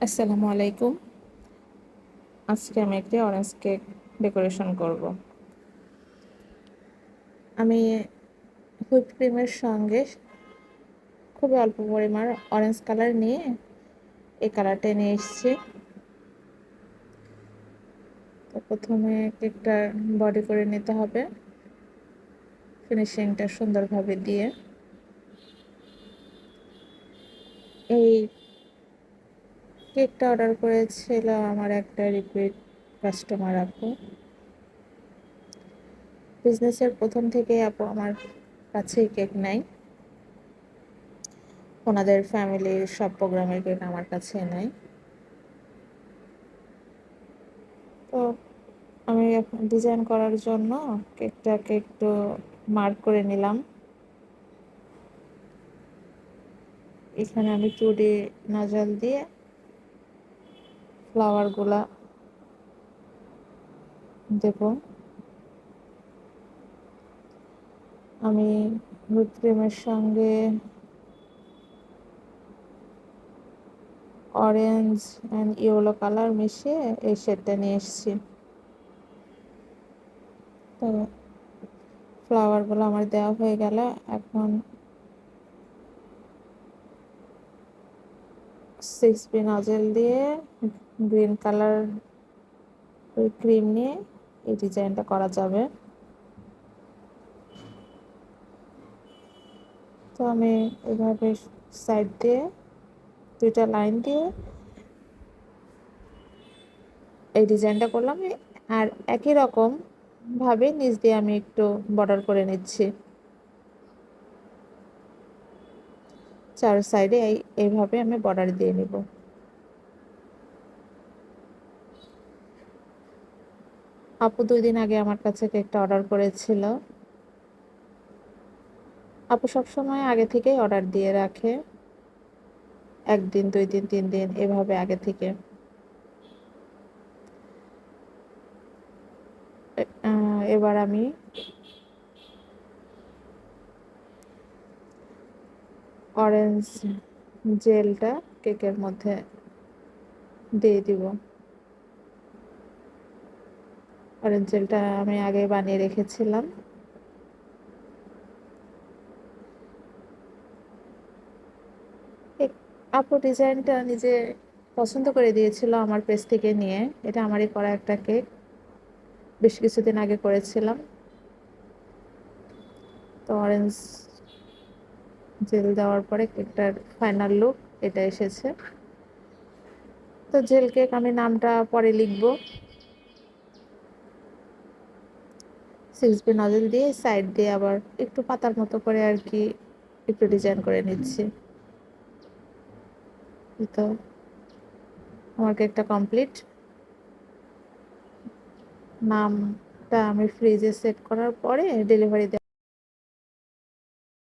আসসালামু আলাইকুম। আজকে আমি একটি অরেঞ্জ কেক ডেকোরেশন করব। আমি হুইপ ক্রিমের সঙ্গে খুবই অল্প পরিমাণ অরেঞ্জ কালার নিয়ে এই কালারটা নিয়ে এসেছি। তো প্রথমে কেকটা বডি করে নিতে হবে, ফিনিশিংটা সুন্দরভাবে দিয়ে। এই কেকটা অর্ডার করেছিল আমার একটা রিপিট কাস্টমার আপু। বিজনেসের প্রথম থেকেই আপু আমার কাছেই কেক নেয়, ওনাদের ফ্যামিলির সব প্রোগ্রামের কেক আমার কাছে নেয়। তো আমি ডিজাইন করার জন্য কেকটাকে একটু মার্ক করে নিলাম। এখানে আমি 2D নজল দিয়ে ফ্লাওয়ারগুলা দেব। আমি হুইপ ক্রিমের সঙ্গে অরেঞ্জ অ্যান্ড ইয়েলো কালার মিশিয়ে এই শেডটা নিয়ে এসেছি। তো ফ্লাওয়ারগুলো আমার দেওয়া হয়ে গেল। এখন 6B নজল দিয়ে গ্রিন কালার ক্রিম নিয়ে এই ডিজাইনটা করা যাবে। তো আমি এভাবে সাইড দিয়ে 2টা লাইন দিয়ে এই ডিজাইনটা করলাম। আর একই রকম ভাবে নিচ দিয়ে আমি একটু বর্ডার করে নিচ্ছি। চার সাইডে এইভাবে আমি বর্ডার দিয়ে নিব। আপু 2 দিন আগে আমার কাছে কেকটা অর্ডার করেছিল। আপু সবসময় আগে থেকেই অর্ডার দিয়ে রাখে, 1 দিন 2 দিন 3 দিন এভাবে আগে থেকে। এবার আমি অরেঞ্জ জেলটা কেকের মধ্যে দিয়ে দিব। অরেঞ্জ জেলটা আমি আগে বানিয়ে রেখেছিলাম। আপু ডিজাইনটা নিজে পছন্দ করে দিয়েছিল আমার পেজ থেকে নিয়ে। এটা আমারই করা একটা কেক, বেশ কিছুদিন আগে করেছিলাম। তো অরেঞ্জ জেল দেওয়ার পরে কেকটার ফাইনাল লুক এটা এসেছে। তো জেল কেক আমি নামটা পরে লিখব। 6B নজল দিয়ে সাইড দিয়ে আবার একটু পাতার মতো করে আর কি একটু ডিজাইন করে নিচ্ছি। তো আমার কেকটা কমপ্লিট। নামটা আমি ফ্রিজে সেট করার পরে ডেলিভারি